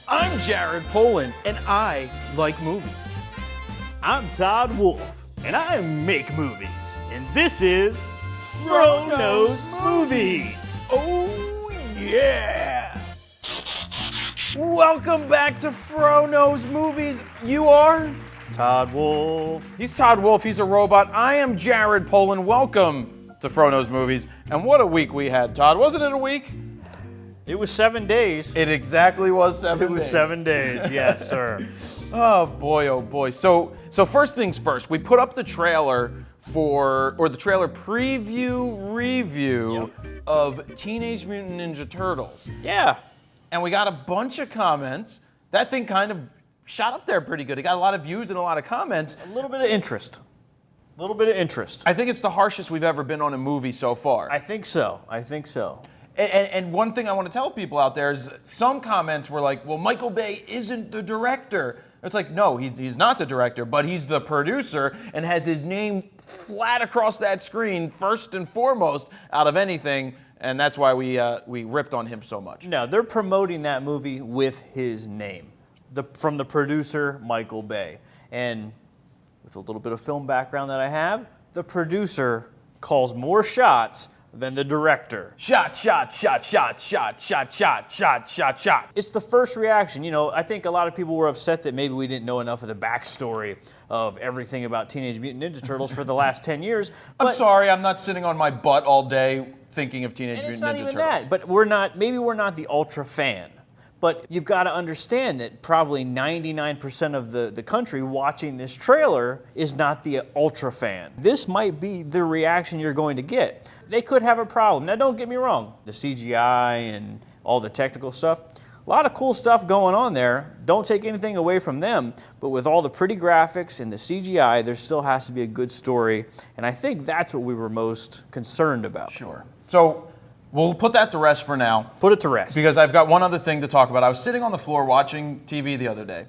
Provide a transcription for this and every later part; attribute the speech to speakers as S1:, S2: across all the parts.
S1: I'm Jared Polin, and I like movies.
S2: I'm Todd Wolf, and I make movies. And this is FroKnowsMovies.
S1: Oh, yeah! Welcome back to FroKnowsMovies. You are?
S2: Todd Wolf.
S1: He's Todd Wolf. He's a robot. I am Jared Polin. Welcome to FroKnowsMovies. And what a week we had, Todd. Wasn't it a week?
S2: It was 7 days.
S1: It exactly was 7 days.
S2: It was 7 days, yes, sir.
S1: Oh boy, oh boy. So first things first, we put up the trailer the trailer preview review of Teenage Mutant Ninja Turtles.
S2: Yeah.
S1: And we got a bunch of comments. That thing kind of shot up there pretty good. It got a lot of views and a lot of comments.
S2: A little bit of interest.
S1: I think it's the harshest we've ever been on a movie so far.
S2: I think so.
S1: And one thing I want to tell people out there is some comments were like, well, Michael Bay isn't the director. It's like, no, he's not the director, but he's the producer and has his name flat across that screen first and foremost out of anything, and that's why we ripped on him so much.
S2: No, they're promoting that movie with his name, from the producer, Michael Bay. And with a little bit of film background that I have, the producer calls more shots than the director.
S1: Shot.
S2: It's the first reaction. You know, I think a lot of people were upset that maybe we didn't know enough of the backstory of everything about Teenage Mutant Ninja Turtles for the last 10 years.
S1: I'm sorry, I'm not sitting on my butt all day thinking of Teenage Mutant Ninja Turtles.
S2: It's not even that, but maybe we're not the ultra fan. But you've got to understand that probably 99% of the country watching this trailer is not the ultra fan. This might be the reaction you're going to get. They could have a problem. Now, don't get me wrong. The CGI and all the technical stuff, a lot of cool stuff going on there. Don't take anything away from them. But with all the pretty graphics and the CGI, there still has to be a good story. And I think that's what we were most concerned about.
S1: Sure. So we'll put that to rest for now.
S2: Put it to rest.
S1: Because I've got one other thing to talk about. I was sitting on the floor watching TV the other day.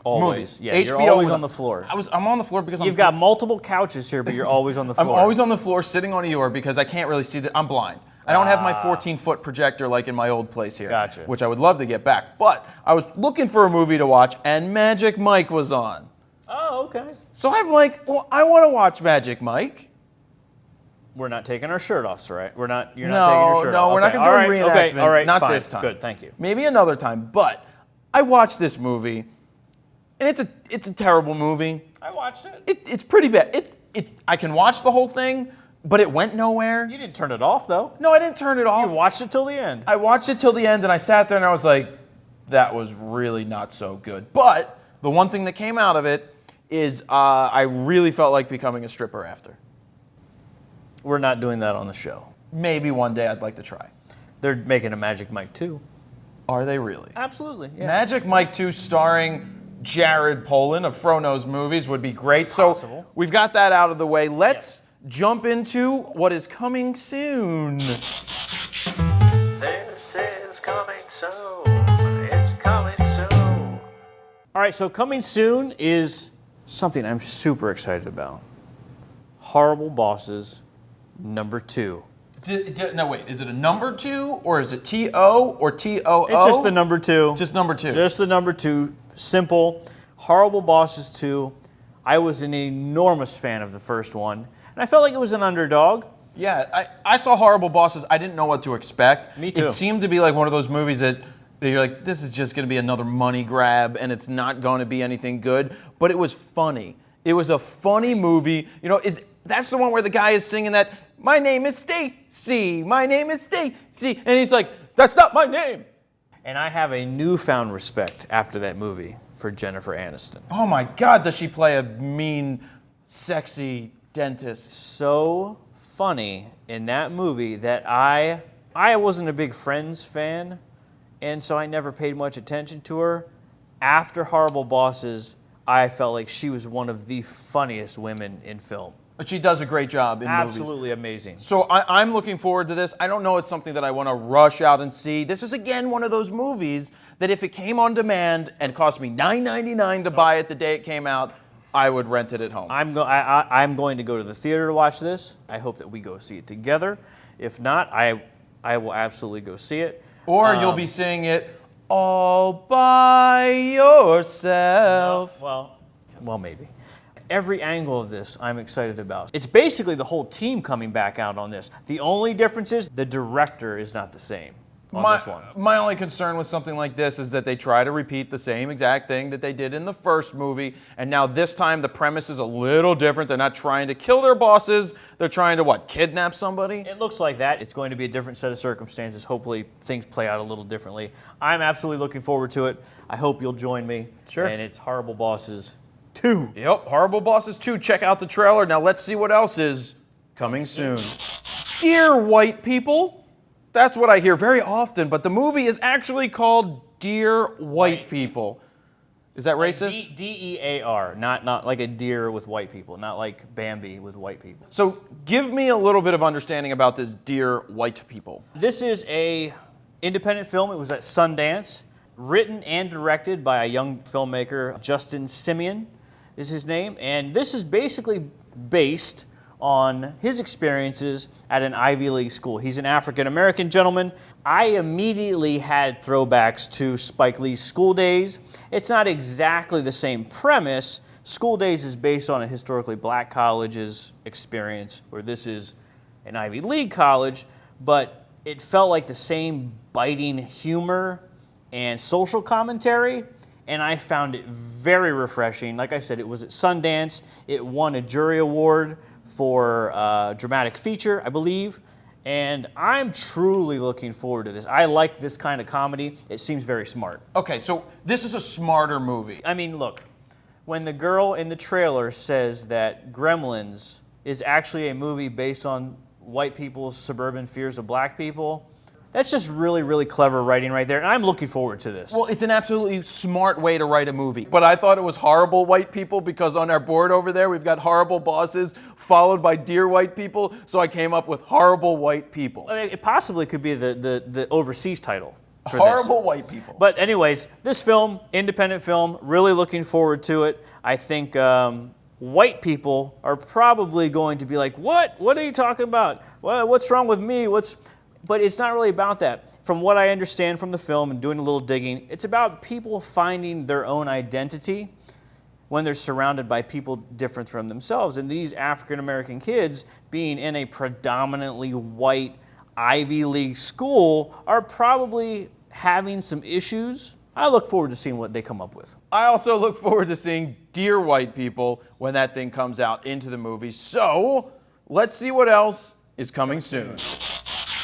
S2: Always.
S1: Movies.
S2: Yeah, you're always on the floor.
S1: I'm on the floor because
S2: You've got multiple couches here, but you're always on the floor.
S1: I'm always on the floor sitting on Eeyore because I can't really see I'm blind. I don't have my 14-foot projector like in my old place here.
S2: Gotcha.
S1: Which I would love to get back. But I was looking for a movie to watch, and Magic Mike was on.
S2: Oh, okay.
S1: So I'm like, well, I want to watch Magic Mike.
S2: We're not taking our shirt off, right? You're not taking your shirt off.
S1: No, we're not going to do a reenactment.
S2: Okay, all right,
S1: not
S2: fine.
S1: this time.
S2: Good, thank you.
S1: Maybe another time. But I watched this movie, and it's a terrible movie.
S2: I watched it.
S1: It's pretty bad. I can watch the whole thing, but it went nowhere.
S2: You didn't turn it off, though.
S1: No, I didn't turn it off.
S2: You watched it till the end.
S1: I watched it till the end, and I sat there and I was like, that was really not so good. But the one thing that came out of it is I really felt like becoming a stripper after.
S2: We're not doing that on the show.
S1: Maybe one day I'd like to try.
S2: They're making a Magic Mike 2.
S1: Are they really?
S2: Absolutely, yeah.
S1: Magic Mike 2 starring Jared Polin of FroKnowsMovies would be great.
S2: Possible.
S1: So we've got that out of the way. Let's jump into what is coming soon.
S2: This is coming soon. It's coming soon. All right, so coming soon is something I'm super excited about. Horrible Bosses #2.
S1: No, wait. Is it a number 2 or is it T-O or T-O-O?
S2: It's just the number 2.
S1: Just number 2.
S2: Just the number 2. Simple. Horrible Bosses 2. I was an enormous fan of the first one, and I felt like it was an underdog.
S1: Yeah, I saw Horrible Bosses. I didn't know what to expect.
S2: Me too.
S1: It seemed to be like one of those movies that you're like, this is just going to be another money grab, and it's not going to be anything good. But it was funny. It was a funny movie. You know, that's the one where the guy is singing that, my name is Stacy, my name is Stacy, and he's like, that's not my name.
S2: And I have a newfound respect after that movie for Jennifer Aniston.
S1: Oh my God, does she play a mean, sexy dentist?
S2: So funny in that movie that I wasn't a big Friends fan, and so I never paid much attention to her. After Horrible Bosses, I felt like she was one of the funniest women in film.
S1: But she does a great job in movies.
S2: Absolutely amazing.
S1: So I'm looking forward to this. I don't know it's something that I want to rush out and see. This is, again, one of those movies that if it came on demand and cost me $9.99 to buy it the day it came out, I would rent it at home.
S2: I'm going to go to the theater to watch this. I hope that we go see it together. If not, I will absolutely go see it.
S1: Or you'll be seeing it all by yourself.
S2: Well, maybe. Every angle of this I'm excited about. It's basically the whole team coming back out on this. The only difference is the director is not the same on this one.
S1: My only concern with something like this is that they try to repeat the same exact thing that they did in the first movie, and now this time the premise is a little different. They're not trying to kill their bosses. They're trying to, what, kidnap somebody?
S2: It looks like that. It's going to be a different set of circumstances. Hopefully things play out a little differently. I'm absolutely looking forward to it. I hope you'll join me.
S1: Sure.
S2: And it's Horrible Bosses 2.
S1: Yep, Horrible Bosses 2. Check out the trailer. Now let's see what else is coming soon. Dear white people. That's what I hear very often, but the movie is actually called Dear White People. Is that racist?
S2: D-E-A-R, not like a deer with white people, not like Bambi with white people.
S1: So give me a little bit of understanding about this Dear White People.
S2: This is a independent film. It was at Sundance, written and directed by a young filmmaker, Justin Simeon is his name, and this is basically based on his experiences at an Ivy League school. He's an African-American gentleman. I immediately had throwbacks to Spike Lee's School Days. It's not exactly the same premise. School Days is based on a historically black college's experience, where this is an Ivy League college, but it felt like the same biting humor and social commentary, and I found it very refreshing. Like I said, it was at Sundance. It won a jury award for dramatic feature, I believe, and I'm truly looking forward to this. I like this kind of comedy. It seems very smart.
S1: Okay, so this is a smarter movie.
S2: I mean, look, when the girl in the trailer says that Gremlins is actually a movie based on white people's suburban fears of black people, that's just really, really clever writing right there, and I'm looking forward to this.
S1: Well, it's an absolutely smart way to write a movie. But I thought it was Horrible White People because on our board over there, we've got Horrible Bosses followed by Dear White People, so I came up with Horrible White People.
S2: It possibly could be the overseas title for
S1: Horrible
S2: this.
S1: White People.
S2: But anyways, this film, independent film, really looking forward to it. I think white people are probably going to be like, what? What are you talking about? What's wrong with me? But it's not really about that. From what I understand from the film and doing a little digging, it's about people finding their own identity when they're surrounded by people different from themselves. And these African-American kids, being in a predominantly white Ivy League school, are probably having some issues. I look forward to seeing what they come up with.
S1: I also look forward to seeing Dear White People when that thing comes out into the movie. So let's see what else is coming soon.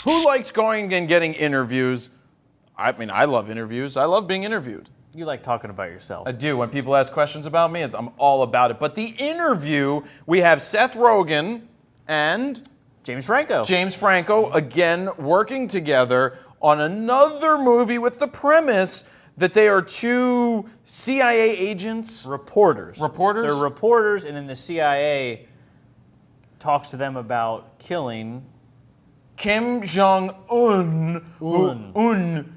S1: Who likes going and getting interviews? I mean, I love interviews. I love being interviewed.
S2: You like talking about yourself.
S1: I do. When people ask questions about me, I'm all about it. But the interview, we have Seth Rogen and
S2: James Franco,
S1: again, working together on another movie with the premise that they are two CIA agents.
S2: Reporters.
S1: Reporters?
S2: They're reporters, and then the CIA talks to them about killing
S1: Kim Jong-un,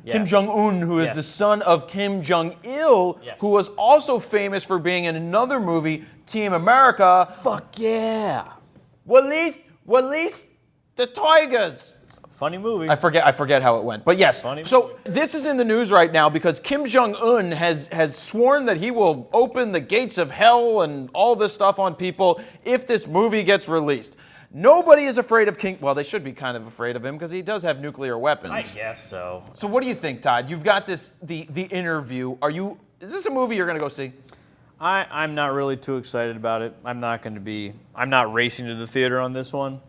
S2: Yes.
S1: Kim Jong-un, who is
S2: Yes.
S1: the son of Kim Jong-il,
S2: Yes.
S1: who was also famous for being in another movie, Team America.
S2: Fuck yeah.
S1: Release the Tigers.
S2: Funny movie.
S1: I forget how it went, but yes.
S2: Funny
S1: So
S2: movie.
S1: this is in the news right now because Kim Jong-un has sworn that he will open the gates of hell and all this stuff on people if this movie gets released. Nobody is afraid of King. Well, they should be kind of afraid of him because he does have nuclear weapons.
S2: I guess so.
S1: So what do you think, Todd? You've got the interview. Is this a movie you're going to go see?
S2: I'm not really too excited about it. I'm not racing to the theater on this one.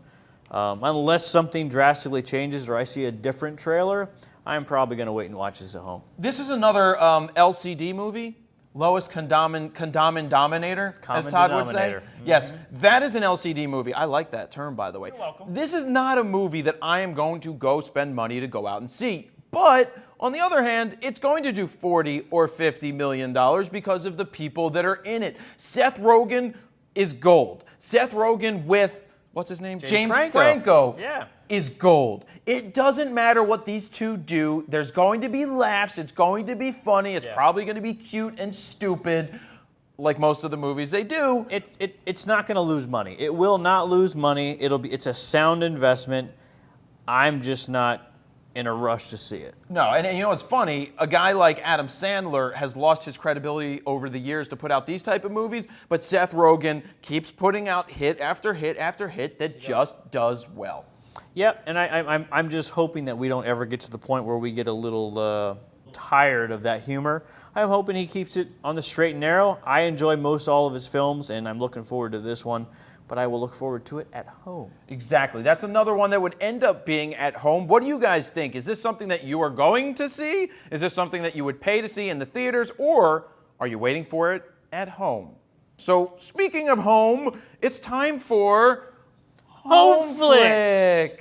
S2: Unless something drastically changes or I see a different trailer, I'm probably going to wait and watch this at home.
S1: This is another LCD movie. Lowest Common Denominator, as Todd would say.
S2: Mm-hmm.
S1: Yes, that is an LCD movie. I like that term, by the way.
S2: You're welcome.
S1: This is not a movie that I am going to go spend money to go out and see. But on the other hand, it's going to do $40 or $50 million because of the people that are in it. Seth Rogen is gold. Seth Rogen with, what's his name?
S2: James Franco. Yeah.
S1: Is gold. It doesn't matter what these two do. There's going to be laughs. It's going to be funny. It's probably going to be cute and stupid, like most of the movies they do.
S2: It's not going to lose money. It will not lose money. It's a sound investment. I'm just not in a rush to see it.
S1: No, and you know what's funny? A guy like Adam Sandler has lost his credibility over the years to put out these type of movies, but Seth Rogen keeps putting out hit after hit after hit that just does well.
S2: Yep, and I'm just hoping that we don't ever get to the point where we get a little tired of that humor. I'm hoping he keeps it on the straight and narrow. I enjoy most all of his films, and I'm looking forward to this one, but I will look forward to it at home.
S1: Exactly. That's another one that would end up being at home. What do you guys think? Is this something that you are going to see? Is this something that you would pay to see in the theaters, or are you waiting for it at home? So, speaking of home, it's time for
S2: Home Flicks.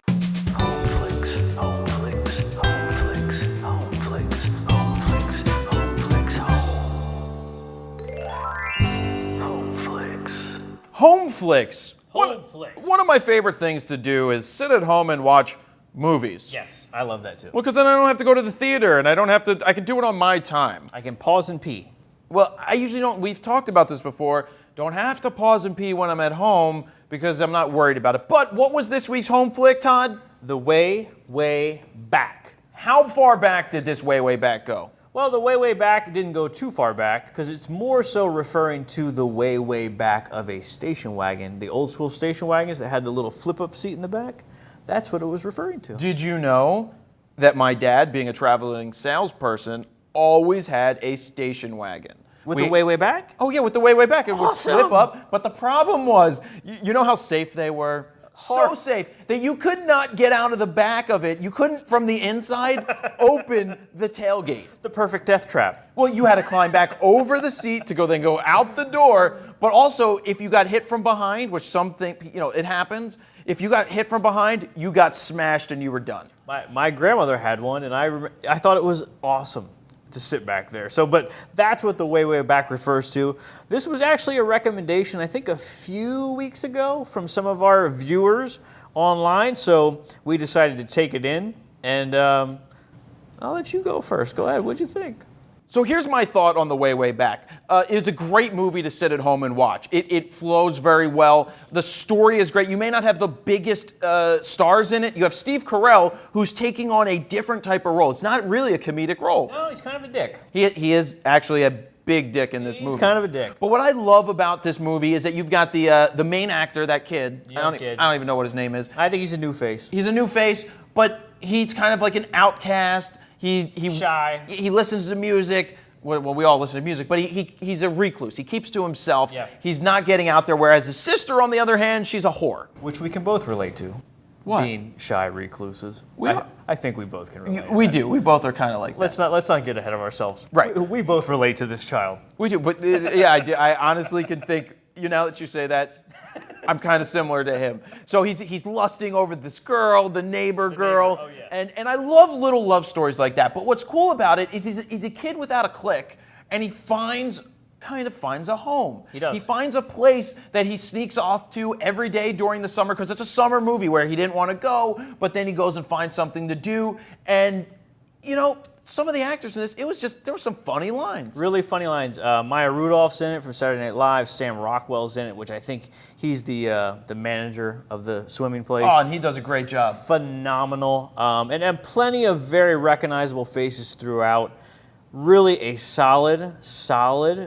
S1: Home flicks.
S2: Home flicks.
S1: One of my favorite things to do is sit at home and watch movies.
S2: Yes, I love that too.
S1: Well, because then I don't have to go to the theater, and I can do it on my time.
S2: I can pause and pee.
S1: Well, I usually don't, we've talked about this before, don't have to pause and pee when I'm at home because I'm not worried about it. But what was this week's home flick, Todd?
S2: The Way, Way Back.
S1: How far back did this way back go?
S2: Well, the way back didn't go too far back because it's more so referring to the way back of a station wagon. The old school station wagons that had the little flip-up seat in the back. That's what it was referring to.
S1: Did you know that my dad, being a traveling salesperson, always had a station wagon?
S2: With the way back?
S1: Oh yeah, with the way back. It would
S2: Awesome.
S1: flip up. But the problem was, you know how safe they were? So
S2: Hard.
S1: safe that you could not get out of the back of it. You couldn't, from the inside, open the tailgate.
S2: The perfect death trap.
S1: Well, you had to climb back over the seat to then go out the door. But also, if you got hit from behind, which it happens. If you got hit from behind, you got smashed and you were done.
S2: My grandmother had one, and I thought it was awesome to sit back there. But that's what the way back refers to. This was actually a recommendation, I think, a few weeks ago from some of our viewers online. So we decided to take it in, and I'll let you go first. Go ahead. What'd you think?
S1: So here's my thought on the way back. It's a great movie to sit at home and watch. It flows very well. The story is great. You may not have the biggest stars in it. You have Steve Carell, who's taking on a different type of role. It's not really a comedic role.
S2: No, he's kind of a dick.
S1: He is actually a big dick in this movie.
S2: He's kind of a dick.
S1: But what I love about this movie is that you've got the main actor, that kid.
S2: Young
S1: I
S2: kid.
S1: don't even know what his name is.
S2: I think he's a new face.
S1: He's a new face, but he's kind of like an outcast. He
S2: Shy.
S1: He listens to music. Well, we all listen to music, but he's a recluse. He keeps to himself.
S2: Yeah.
S1: He's not getting out there, whereas his sister, on the other hand, she's a whore.
S2: Which we can both relate to.
S1: What?
S2: Being shy recluses.
S1: We are.
S2: I think we both can relate.
S1: We do. We both are kind of like that.
S2: Let's not get ahead of ourselves.
S1: Right.
S2: We both relate to this child.
S1: We do, but yeah, I do. I honestly can think, now that you say that, I'm kind of similar to him. So he's lusting over this girl, the neighbor girl,
S2: Oh, yeah.
S1: and I love little love stories like that. But what's cool about it is he's a kid without a clique, and he finds a home.
S2: He does.
S1: He finds a place that he sneaks off to every day during the summer, because it's a summer movie where he didn't want to go, but then he goes and finds something to do. And, some of the actors in this, there were some funny lines.
S2: Really funny lines. Maya Rudolph's in it from Saturday Night Live. Sam Rockwell's in it, which I think he's the manager of the swimming place.
S1: Oh, and he does a great job.
S2: Phenomenal. And plenty of very recognizable faces throughout. Really a solid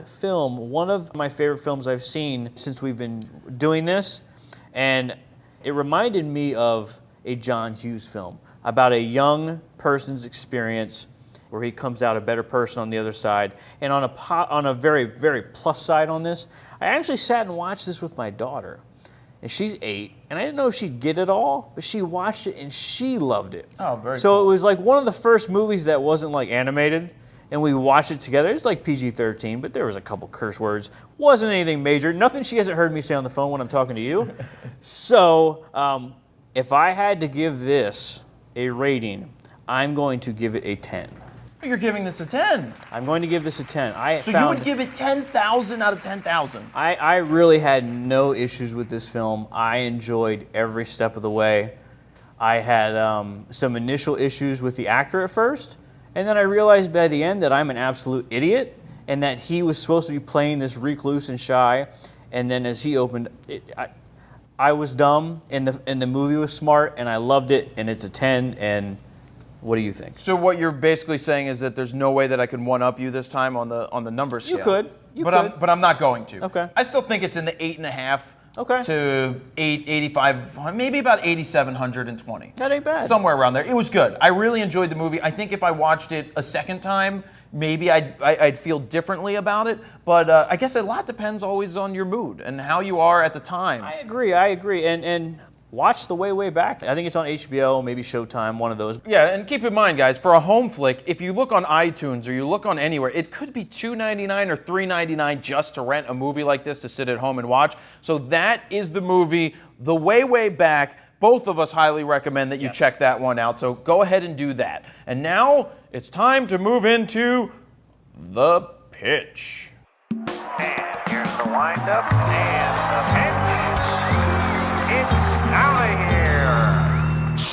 S2: film. One of my favorite films I've seen since we've been doing this. And it reminded me of a John Hughes film about a young person's experience where he comes out a better person on the other side. And on a very, very plus side on this, I actually sat and watched this with my daughter. And she's 8, and I didn't know if she'd get it all, but she watched it and she loved it.
S1: Oh, very
S2: So
S1: cool.
S2: it was like one of the first movies that wasn't like animated, and we watched it together. It's like PG-13, but there was a couple curse words. Wasn't anything major. Nothing she hasn't heard me say on the phone when I'm talking to you. So if I had to give this a rating, I'm going to give it a 10.
S1: You're giving this a 10.
S2: I'm going to give this a 10.
S1: You would give it 10,000 out of 10,000.
S2: I really had no issues with this film. I enjoyed every step of the way. I had some initial issues with the actor at first, and then I realized by the end that I'm an absolute idiot and that he was supposed to be playing this recluse and shy, and then as he opened, I was dumb, and the movie was smart, and I loved it, and it's a 10, and What do you think?
S1: So what you're basically saying is that there's no way that I can one-up you this time on the number scale.
S2: You could.
S1: But I'm not going to.
S2: Okay.
S1: I still think it's in the 8.5
S2: Okay.
S1: to 85, maybe about 8,720.
S2: That ain't bad.
S1: Somewhere around there. It was good. I really enjoyed the movie. I think if I watched it a second time, maybe I'd feel differently about it. But I guess a lot depends always on your mood and how you are at the time.
S2: I agree. And watch The Way Back. I think it's on HBO, maybe Showtime, one of those.
S1: Yeah, and keep in mind, guys, for a home flick, if you look on iTunes or you look on anywhere, it could be $2.99 or $3.99 just to rent a movie like this to sit at home and watch. So that is the movie, The Way Back. Both of us highly recommend that you check that one out. So go ahead and do that. And now it's time to move into the pitch.
S3: And here's the windup and the pitch. It's out of here.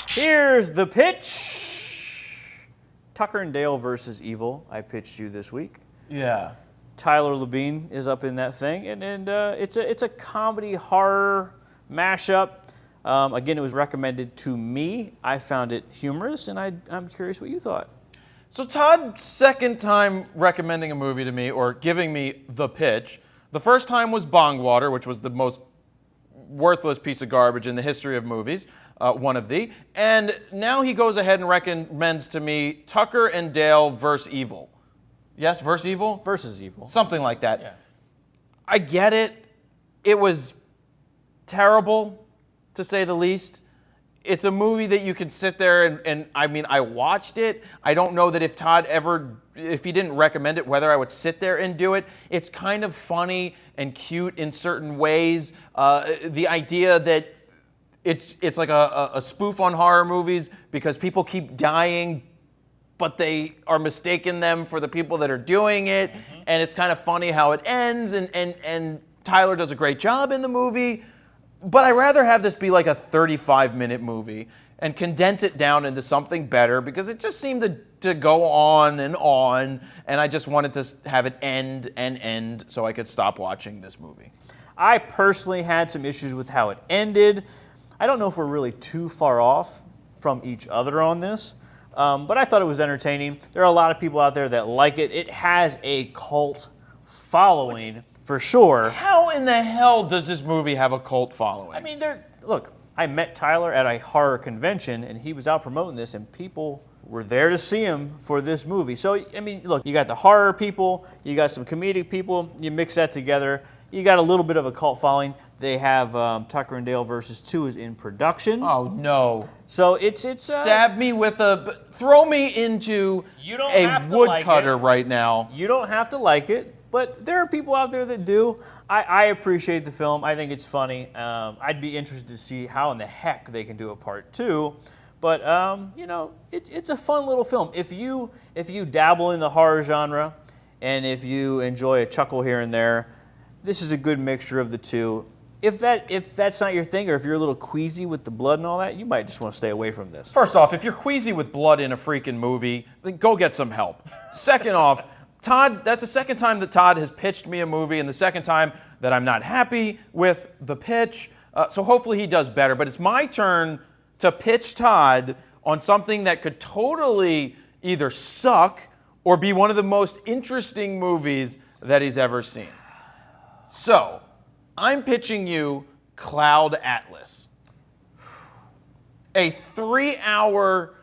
S2: Here's the pitch. Tucker and Dale versus Evil. I pitched you this week.
S1: Yeah.
S2: Tyler Labine is up in that thing, and it's a comedy horror mashup. Again, it was recommended to me. I found it humorous, and I'm curious what you thought.
S1: So Todd, second time recommending a movie to me or giving me the pitch. The first time was Bong Water, which was the most worthless piece of garbage in the history of movies, one of the. And now he goes ahead and recommends to me Tucker and Dale versus Evil. Yes, versus Evil?
S2: Versus Evil.
S1: Something like that.
S2: Yeah.
S1: I get it. It was terrible, to say the least. It's a movie that you can sit there and I mean, I watched it. I don't know that if Todd if he didn't recommend it, whether I would sit there and do it. It's kind of funny and cute in certain ways. The idea that it's like a spoof on horror movies because people keep dying, but they are mistaking them for the people that are doing it. Mm-hmm. And it's kind of funny how it ends, and Tyler does a great job in the movie. But I'd rather have this be like a 35-minute movie and condense it down into something better because it just seemed to go on, and I just wanted to have it end so I could stop watching this movie.
S2: I personally had some issues with how it ended. I don't know if we're really too far off from each other on this, but I thought it was entertaining. There are a lot of people out there that like it. It has a cult following. For sure.
S1: How in the hell does this movie have a cult following?
S2: I mean, look, I met Tyler at a horror convention, and he was out promoting this, and people were there to see him for this movie. So, I mean, look, you got the horror people, you got some comedic people, you mix that together, you got a little bit of a cult following. They have Tucker and Dale versus 2 is in production.
S1: Oh, no.
S2: So it's
S1: Stab me with throw me into a woodcutter right now.
S2: You don't have to like it. But there are people out there that do. I appreciate the film. I think it's funny. I'd be interested to see how in the heck they can do a part 2. But it's a fun little film. If you dabble in the horror genre, and if you enjoy a chuckle here and there, this is a good mixture of the two. If that's not your thing, or if you're a little queasy with the blood and all that, you might just want to stay away from this.
S1: First off, if you're queasy with blood in a freaking movie, then go get some help. Second off, Todd, that's the second time that Todd has pitched me a movie, and the second time that I'm not happy with the pitch. So hopefully he does better. But it's my turn to pitch Todd on something that could totally either suck or be one of the most interesting movies that he's ever seen. So I'm pitching you Cloud Atlas. A 3-hour,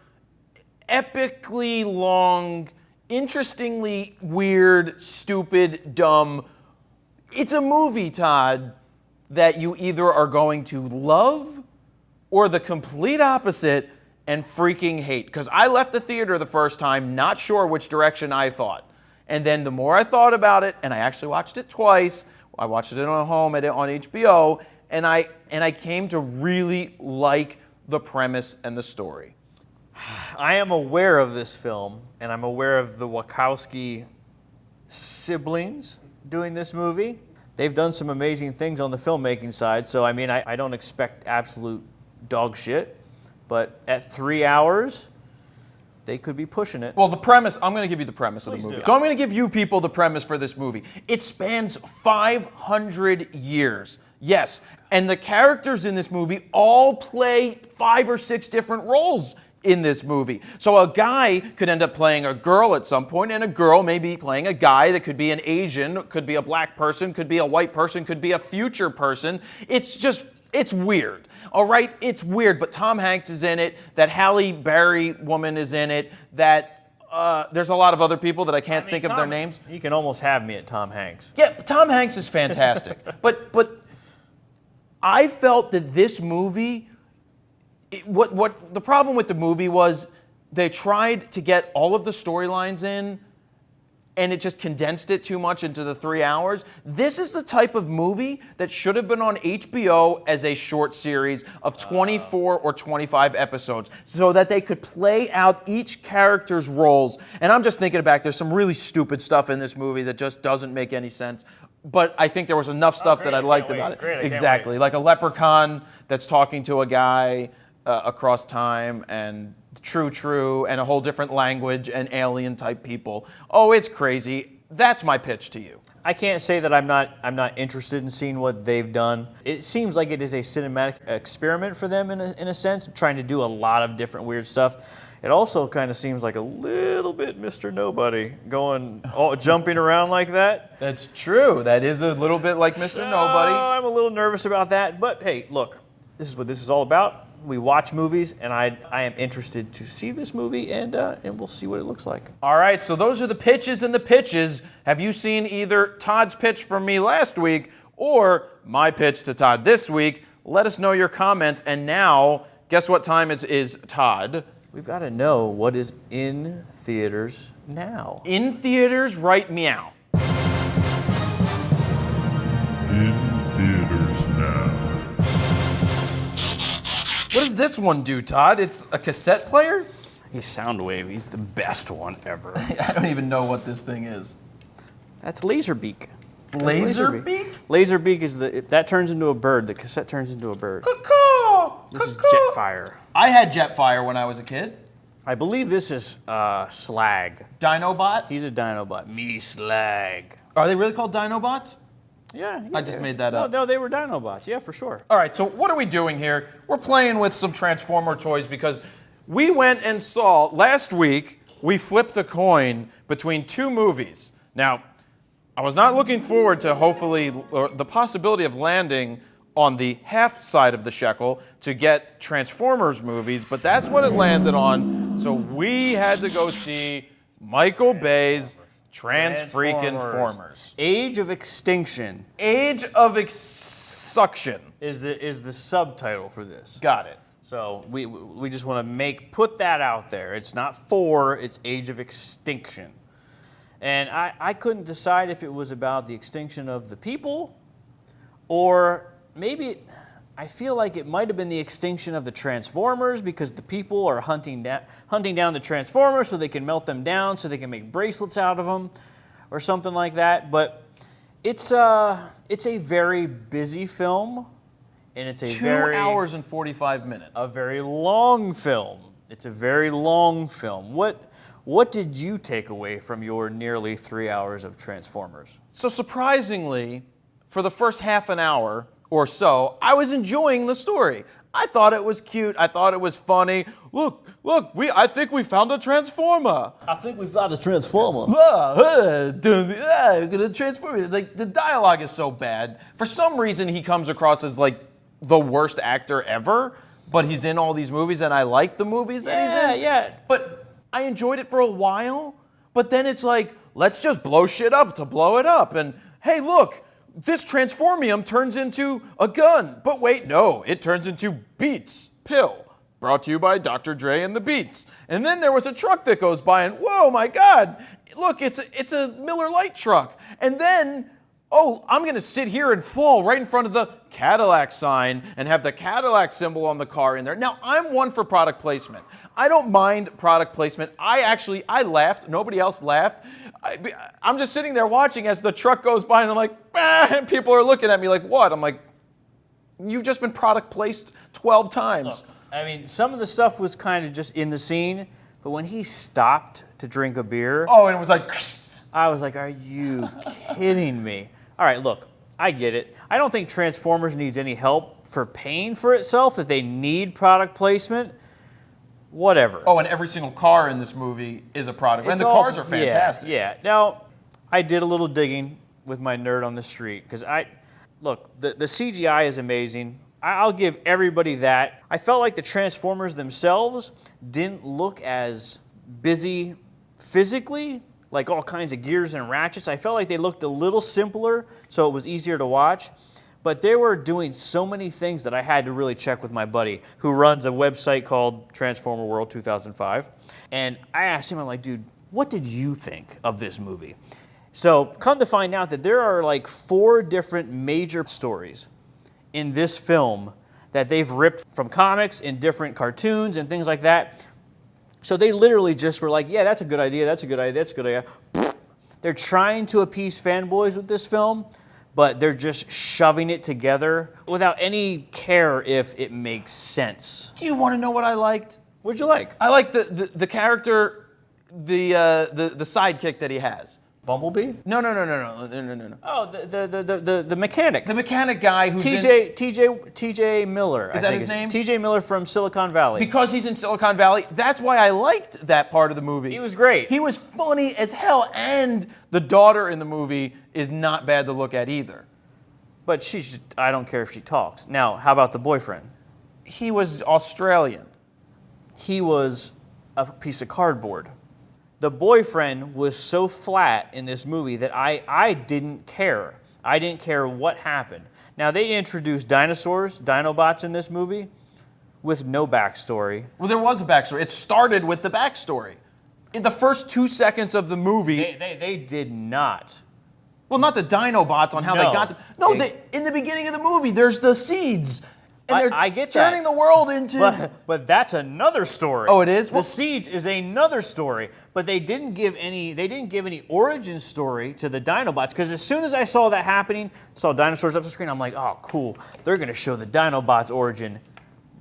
S1: epically long, interestingly weird, stupid, dumb. It's a movie, Todd, that you either are going to love or the complete opposite and freaking hate. Because I left the theater the first time not sure which direction I thought. And then the more I thought about it, and I actually watched it twice, I watched it at home on HBO, and I came to really like the premise and the story.
S2: I am aware of this film, and I'm aware of the Wachowski siblings doing this movie. They've done some amazing things on the filmmaking side, so I mean, I don't expect absolute dog shit, but at 3 hours, they could be pushing it.
S1: Well, the premise, I'm going to give you the premise of the movie.
S2: do.
S1: I'm going to give you people the premise for this movie. It spans 500 years. Yes, and the characters in this movie all play 5 or 6 different roles in this movie. So a guy could end up playing a girl at some point, and a girl may be playing a guy that could be an Asian, could be a black person, could be a white person, could be a future person. It's weird. All right, it's weird, but Tom Hanks is in it, that Halle Berry woman is in it, that there's a lot of other people that I can't think of their names.
S2: You can almost have me at Tom Hanks.
S1: Yeah, Tom Hanks is fantastic. but I felt that this movie, what the problem with the movie was they tried to get all of the storylines in, and it just condensed it too much into the 3 hours. This is the type of movie that should have been on HBO as a short series of 24 or 25 episodes so that they could play out each character's roles. And I'm just thinking back, there's some really stupid stuff in this movie that just doesn't make any sense. But I think there was enough stuff that I liked about it.
S2: Great,
S1: exactly. Like a leprechaun that's talking to a guy across time, and true, and a whole different language and alien type people. Oh, it's crazy. That's my pitch to you.
S2: I can't say that I'm not interested in seeing what they've done. It seems like it is a cinematic experiment for them in a sense, trying to do a lot of different weird stuff. It also kind of seems like a little bit Mr. Nobody jumping around like that.
S1: That's true. That is a little bit like Mr. Nobody.
S2: I'm a little nervous about that, but hey, look, this is what this is all about. We watch movies, and I am interested to see this movie, and we'll see what it looks like.
S1: All right, so those are the pitches and the pitches. Have you seen either Todd's pitch from me last week or my pitch to Todd this week? Let us know your comments. And now, guess what time it is, Todd?
S2: We've got to know what is in theaters now.
S1: In theaters right meow.
S4: In theaters now.
S1: What does this one do, Todd? It's a cassette player?
S2: He's Soundwave. He's the best one ever.
S1: I don't even know what this thing is.
S2: That's Laserbeak.
S1: Laserbeak?
S2: Laserbeak is that turns into a bird. The cassette turns into a bird.
S1: Caw-caw!
S2: This is
S1: Caw-caw!
S2: Jetfire.
S1: I had Jetfire when I was a kid.
S2: I believe this is Slag.
S1: Dinobot?
S2: He's a Dinobot. Me Slag.
S1: Are they really called Dinobots?
S2: Yeah.
S1: I just made that up.
S2: No, they were Dinobots. Yeah, for sure.
S1: All right, so what are we doing here? We're playing with some Transformer toys because we went and saw, last week, we flipped a coin between two movies. Now, I was not looking forward to hopefully, or the possibility of landing on the half side of the shekel to get Transformers movies, but that's what it landed on. So we had to go see Michael Bay's Transfreakin'
S2: Age of Extinction
S1: Age of Suction
S2: is the subtitle for this.
S1: Got it.
S2: So we just want to put that out there. It's not 4, it's Age of Extinction. And I couldn't decide if it was about the extinction of the people, or maybe I feel like it might have been the extinction of the Transformers, because the people are hunting down the Transformers so they can melt them down so they can make bracelets out of them or something like that. But it's a very busy film, and it's a
S1: 2 hours and 45 minutes.
S2: A very long film. It's a very long film. What did you take away from your nearly 3 hours of Transformers?
S1: So surprisingly, for the first half an hour or so, I was enjoying the story. I thought it was cute. I thought it was funny. Look, I think we found a Transformer.
S2: I think we found a Transformer.
S1: Gonna transform it. It's like the dialogue is so bad. For some reason, he comes across as like the worst actor ever, but he's in all these movies, and I like the movies that he's in.
S2: Yeah.
S1: But I enjoyed it for a while, but then it's like, let's just blow shit up to blow it up. And hey, look, this Transformium turns into a gun. But wait, no, it turns into Beats Pill. Brought to you by Dr. Dre and the Beats. And then there was a truck that goes by, and whoa, my God, look, it's a Miller Lite truck. And then, oh, I'm going to sit here and fall right in front of the Cadillac sign and have the Cadillac symbol on the car in there. Now, I'm one for product placement. I don't mind product placement. I laughed. Nobody else laughed. I'm just sitting there watching as the truck goes by, and I'm like, and people are looking at me like, what? I'm like, you've just been product placed 12 times.
S2: Look, I mean, some of the stuff was kind of just in the scene, but when he stopped to drink a beer,
S1: Oh, and it was like,
S2: I was like, are you kidding me? All right, look, I get it. I don't think Transformers needs any help for paying for itself, that they need product placement. whatever.
S1: Oh, and every single car in this movie is a product. And the cars are fantastic.
S2: Yeah. Now, I did a little digging with my nerd on the street because look, the CGI is amazing. I'll give everybody that. I felt like the Transformers themselves didn't look as busy physically, like all kinds of gears and ratchets. I felt like they looked a little simpler, so it was easier to watch. But they were doing so many things that I had to really check with my buddy who runs a website called Transformer World 2005. And I asked him, I'm like, dude, what did you think of this movie? So come to find out that there are like 4 different major stories in this film that they've ripped from comics and different cartoons and things like that. So they literally just were like, yeah, that's a good idea, that's a good idea, that's a good idea. They're trying to appease fanboys with this film, but they're just shoving it together without any care if it makes sense.
S1: Do you want to know what I liked?
S2: What'd you like?
S1: I like the character, the sidekick that he has.
S2: Bumblebee?
S1: No.
S2: Oh, the mechanic.
S1: The mechanic guy who's
S2: TJ Miller.
S1: Is that his name?
S2: TJ Miller from Silicon Valley.
S1: Because he's in Silicon Valley, that's why I liked that part of the movie.
S2: He was great.
S1: He was funny as hell, and the daughter in the movie is not bad to look at either.
S2: But I don't care if she talks. Now, how about the boyfriend?
S1: He was Australian.
S2: He was a piece of cardboard. The boyfriend was so flat in this movie that I didn't care. I didn't care what happened. Now, they introduced dinosaurs, Dinobots in this movie with no backstory.
S1: Well, there was a backstory. It started with the backstory. In the first 2 seconds of the movie...
S2: They did not.
S1: Well, not the Dinobots on how they got them. No, in the beginning of the movie, there's the seeds. And they're
S2: I get that.
S1: turning the world into...
S2: But that's another story.
S1: Oh, it is?
S2: The seeds is another story. But they didn't give any origin story to the Dinobots, because as soon as I saw that happening, saw dinosaurs up the screen, I'm like, oh, cool. They're going to show the Dinobots' origin.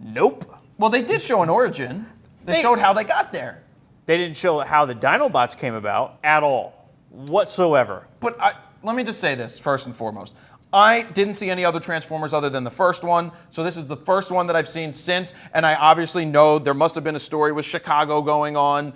S2: Nope.
S1: Well, they did show an origin. They showed how they got there.
S2: They didn't show how the Dinobots came about at all, whatsoever.
S1: But let me just say this, first and foremost. I didn't see any other Transformers other than the first one, so this is the first one that I've seen since, and I obviously know there must have been a story with Chicago going on,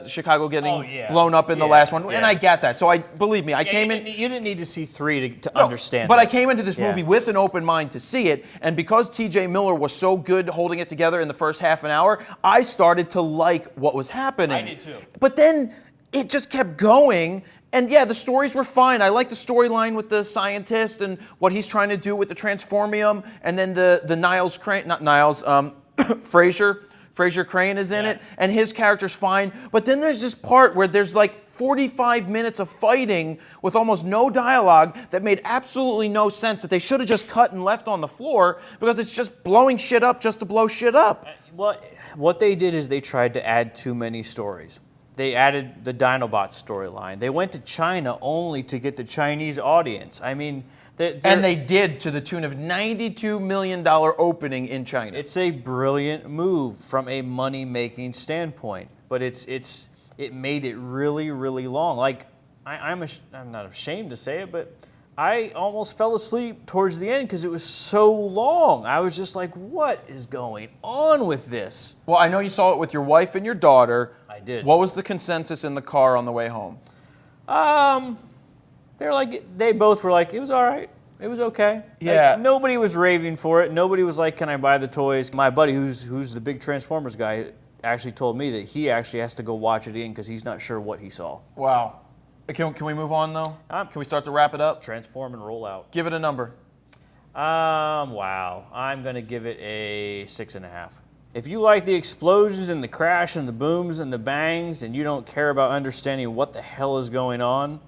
S1: Chicago getting blown up in the last one, and I get that. So believe me, I came in...
S2: You didn't need to see 3 to understand
S1: But
S2: this.
S1: I came into this movie with an open mind to see it, and because TJ Miller was so good holding it together in the first half an hour, I started to like what was happening.
S2: I did too.
S1: But then it just kept going. And yeah, the stories were fine. I like the storyline with the scientist and what he's trying to do with the Transformium, and then the Niles Crane, not Niles, Fraser Crane is in it, and his character's fine. But then there's this part where there's like 45 minutes of fighting with almost no dialogue that made absolutely no sense, that they should have just cut and left on the floor, because it's just blowing shit up just to blow shit up.
S2: What they did is they tried to add too many stories. They added the Dinobots storyline. They went to China only to get the Chinese audience. I mean,
S1: and they did, to the tune of $92 million opening in China.
S2: It's a brilliant move from a money-making standpoint, but it made it really, really long. Like, I'm not ashamed to say it, but I almost fell asleep towards the end because it was so long. I was just like, what is going on with this?
S1: Well, I know you saw it with your wife and your daughter.
S2: I did.
S1: What was the consensus in the car on the way home?
S2: They both were like, it was all right. It was okay.
S1: Yeah.
S2: Like, nobody was raving for it. Nobody was like, can I buy the toys? My buddy, who's the big Transformers guy, actually told me that he actually has to go watch it again because he's not sure what he saw.
S1: Wow. Can we move on, though? Can we start to wrap it up?
S2: Transform and roll out.
S1: Give it a number.
S2: Wow. I'm going to give it a 6.5. If you like the explosions and the crash and the booms and the bangs and you don't care about understanding what the hell is going on,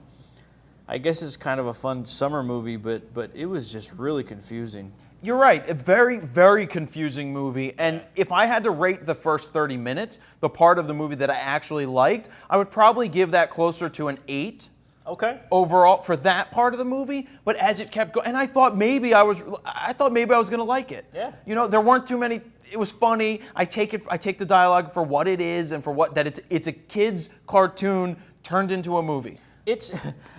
S2: I guess it's kind of a fun summer movie, but it was just really confusing.
S1: You're right. A very, very confusing movie. And if I had to rate the first 30 minutes, the part of the movie that I actually liked, I would probably give that closer to an 8.
S2: Okay.
S1: Overall for that part of the movie, but as it kept going, and I thought maybe I was going to like it.
S2: Yeah.
S1: You know, there weren't too many. It was funny. I take the dialogue for what it is and for what that it's a kids cartoon turned into a movie.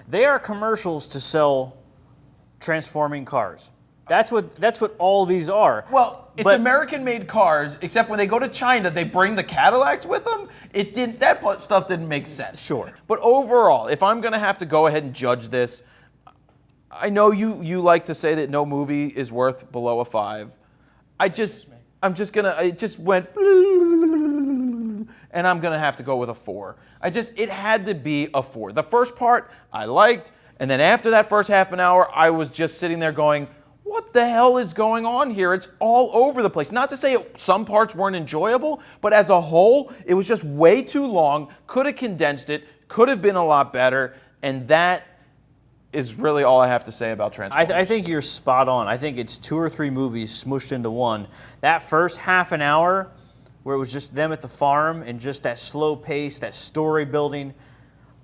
S2: They are commercials to sell transforming cars. That's what all these are.
S1: Well, it's
S2: But-
S1: American-made cars, except when they go to China, they bring the Cadillacs with them. That stuff didn't make sense.
S2: Sure.
S1: But overall, if I'm gonna have to go ahead and judge this, I know you like to say that no movie is worth below a 5. It just went, and I'm gonna have to go with a 4. It had to be a 4. The first part I liked, and then after that first half an hour, I was just sitting there going, what the hell is going on here? It's all over the place. Not to say some parts weren't enjoyable, but as a whole, it was just way too long. Could have condensed it, could have been a lot better, and that is really all I have to say about Transformers.
S2: I think you're spot on. I think it's 2 or 3 movies smushed into one. That first half an hour, where it was just them at the farm and just that slow pace, that story building,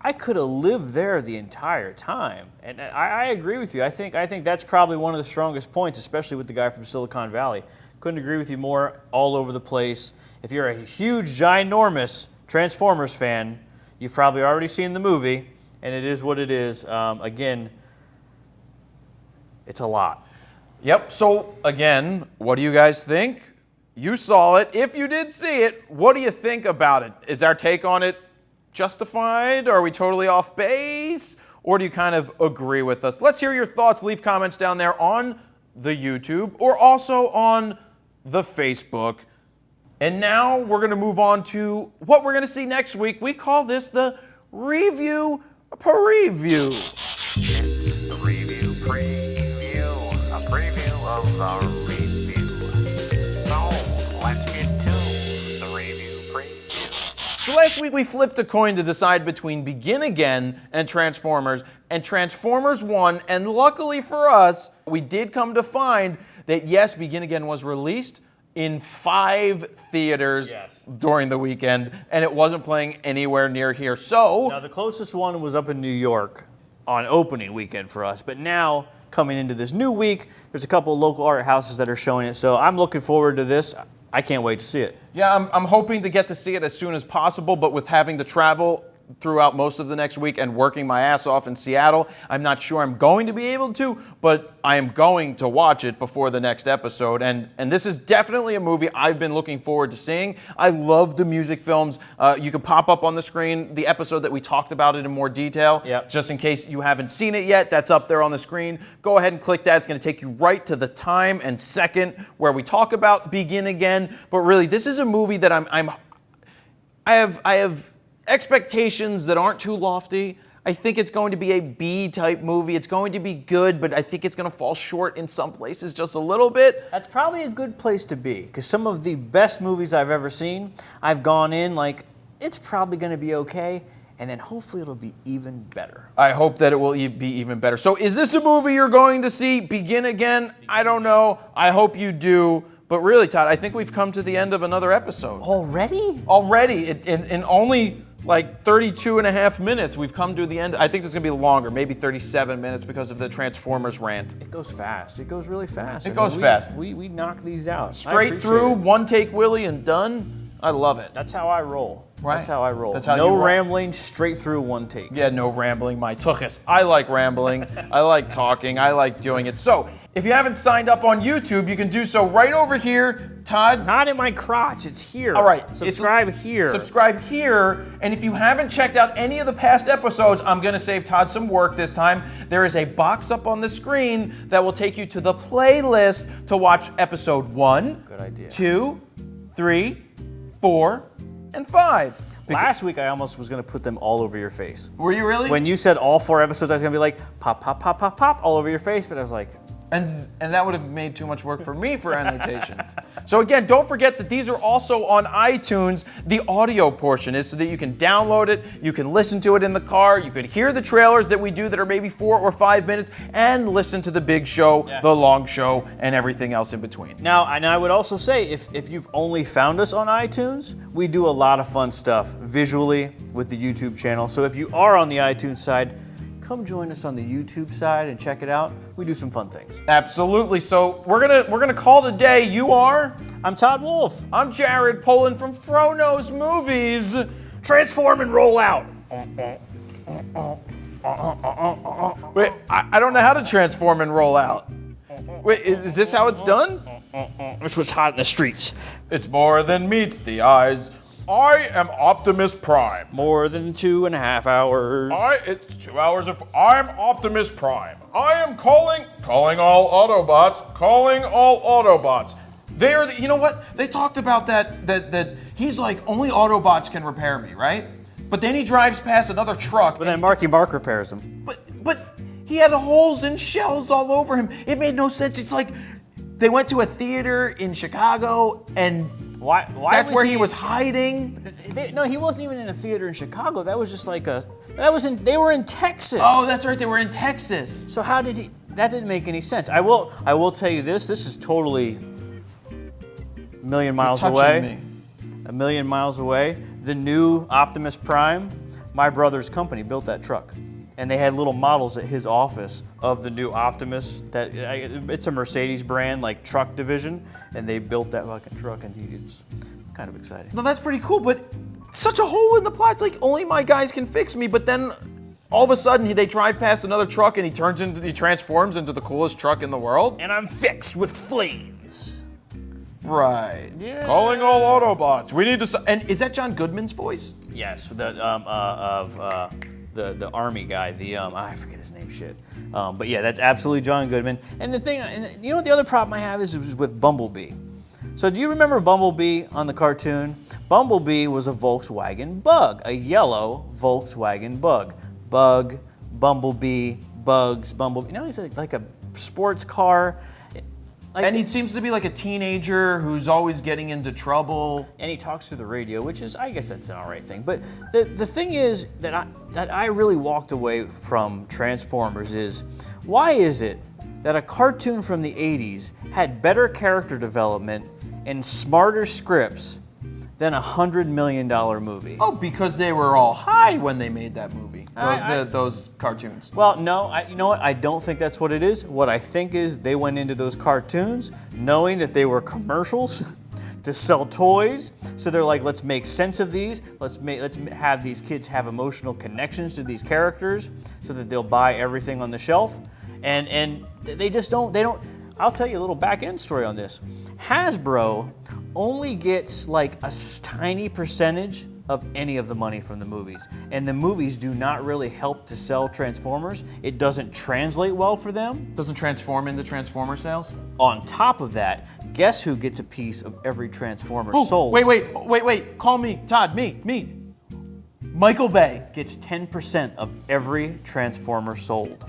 S2: I could have lived there the entire time. And I agree with you. I think that's probably one of the strongest points, especially with the guy from Silicon Valley. Couldn't agree with you more. All over the place. If you're a huge, ginormous Transformers fan, you've probably already seen the movie, and it is what it is. Again, it's a lot.
S1: Yep, so again, what do you guys think? You saw it. If you did see it, what do you think about it? Is our take on it justified? Are we totally off base? Or do you kind of agree with us? Let's hear your thoughts. Leave comments down there on the YouTube or also on the Facebook. And now we're going to move on to what we're going to see next week. We call this the Review Per-Review.
S3: The review preview, a preview of the review. So, let's get to the review preview.
S1: So last week we flipped a coin to decide between Begin Again and Transformers won, and luckily for us, we did come to find that yes, Begin Again was released in 5 theaters during the weekend, and it wasn't playing anywhere near here. So
S2: Now, the closest one was up in New York on opening weekend for us, but now, coming into this new week, there's a couple of local art houses that are showing it, so I'm looking forward to this. I can't wait to see it.
S1: yeah, I'm hoping to get to see it as soon as possible, but with having to travel throughout most of the next week and working my ass off in Seattle, I'm not sure I'm going to be able to, but I am going to watch it before the next episode. And this is definitely a movie I've been looking forward to seeing. I love the music films. You can pop up on the screen the episode that we talked about it in more detail.
S2: Yep.
S1: Just in case you haven't seen it yet, that's up there on the screen. Go ahead and click that. It's going to take you right to the time and second where we talk about Begin Again. But really, this is a movie that I have expectations that aren't too lofty. I think it's going to be a B-type movie. It's going to be good, but I think it's going to fall short in some places just a little bit.
S2: That's probably a good place to be, because some of the best movies I've ever seen, I've gone in like, it's probably going to be okay, and then hopefully it'll be even better.
S1: I hope that it will be even better. So is this a movie you're going to see? Begin Again? I don't know. I hope you do. But really, Todd, I think we've come to the end of another episode.
S2: Already?
S1: Already, in only like 32 and a half minutes, we've come to the end. I think it's going to be longer, maybe 37 minutes because of the Transformers rant.
S2: It goes fast. It goes really fast.
S1: It goes fast.
S2: We knock these out. I
S1: Straight
S2: appreciate
S1: through,
S2: it.
S1: one take Willie and done. I love it.
S2: That's how I roll.
S1: Right.
S2: That's how I roll.
S1: That's how
S2: no
S1: you roll.
S2: rambling, straight through one take.
S1: Yeah, no rambling, my tuchus. I like rambling. I like talking. I like doing it. So, if you haven't signed up on YouTube, you can do so right over here. Todd?
S2: Not in my crotch, it's here.
S1: All right.
S2: Subscribe here.
S1: Subscribe here. And if you haven't checked out any of the past episodes, I'm going to save Todd some work this time. There is a box up on the screen that will take you to the playlist to watch episode 1,
S2: Good idea.
S1: 2, 3, 4, and 5.
S2: Last week I almost was gonna put them all over your face.
S1: Were you really?
S2: When you said all 4 episodes, I was gonna be like, pop, pop, pop, pop, pop, all over your face, but I was like,
S1: And that would have made too much work for me for annotations. So again, don't forget that these are also on iTunes. The audio portion is so that you can download it, you can listen to it in the car, you could hear the trailers that we do that are maybe 4 or 5 minutes, and listen to the big show, the long show, and everything else in between.
S2: Now, and I would also say, if you've only found us on iTunes, we do a lot of fun stuff visually with the YouTube channel. So if you are on the iTunes side, come join us on the YouTube side and check it out. We do some fun things.
S1: Absolutely. So we're gonna call it a day. You are?
S2: I'm Todd Wolf.
S1: I'm Jared Poland from FroKnowsMovies.
S2: Transform and roll out.
S1: Wait, I don't know how to transform and roll out. Wait, is this how it's done?
S2: That's what's hot in the streets.
S1: It's more than meets the eyes. I am Optimus Prime.
S2: More than 2.5 hours.
S1: It's 2 hours of. I'm Optimus Prime. I am calling all Autobots. Calling all Autobots. They are. You know what? They talked about that he's like only Autobots can repair me, right? But then he drives past another truck.
S2: But then Marky Mark repairs them.
S1: But he had holes and shells all over him. It made no sense. It's like they went to a theater in Chicago and.
S2: Why
S1: That's where he was hiding.
S2: No, he wasn't even in a theater in Chicago. That was just like they were in Texas.
S1: Oh, that's right. They were in Texas.
S2: So how did he? That didn't make any sense. I will tell you this. This is totally a million miles away. A million miles away. The new Optimus Prime. My brother's company built that truck, and they had little models at his office of the new Optimus. It's a Mercedes brand like truck division, and they built that fucking truck, and it's kind of exciting.
S1: No, that's pretty cool, but such a hole in the plot. It's like only my guys can fix me. But then all of a sudden they drive past another truck, and he transforms into the coolest truck in the world.
S2: And I'm fixed with flames.
S1: Right.
S2: Yeah.
S1: Calling all Autobots. We need to. And is that John Goodman's voice?
S2: Yes, the army guy, I forget his name, shit. But yeah, that's absolutely John Goodman. And the thing, and you know what the other problem I have is with Bumblebee. So do you remember Bumblebee on the cartoon? Bumblebee was a Volkswagen Bug, a yellow Volkswagen Bug. Bug, Bumblebee, Bugs, Bumblebee. Now he's like a sports car.
S1: And he seems to be like a teenager who's always getting into trouble.
S2: And he talks through the radio, which is, I guess that's an all right thing. But the thing is that I really walked away from Transformers is, why is it that a cartoon from the 80s had better character development and smarter scripts than a $100 million movie?
S1: Oh, because they were all high when they made that movie. Those cartoons.
S2: Well, no, you know what? I don't think that's what it is. What I think is they went into those cartoons knowing that they were commercials to sell toys. So they're like, let's make sense of these. Let's have these kids have emotional connections to these characters so that they'll buy everything on the shelf. And they just don't. I'll tell you a little back end story on this. Hasbro only gets like a tiny percentage of any of the money from the movies. And the movies do not really help to sell Transformers. It doesn't translate well for them.
S1: Doesn't transform into Transformer sales?
S2: On top of that, guess who gets a piece of every Transformer sold?
S1: Wait. Call me, Todd, me. Michael Bay
S2: Gets 10% of every Transformer sold.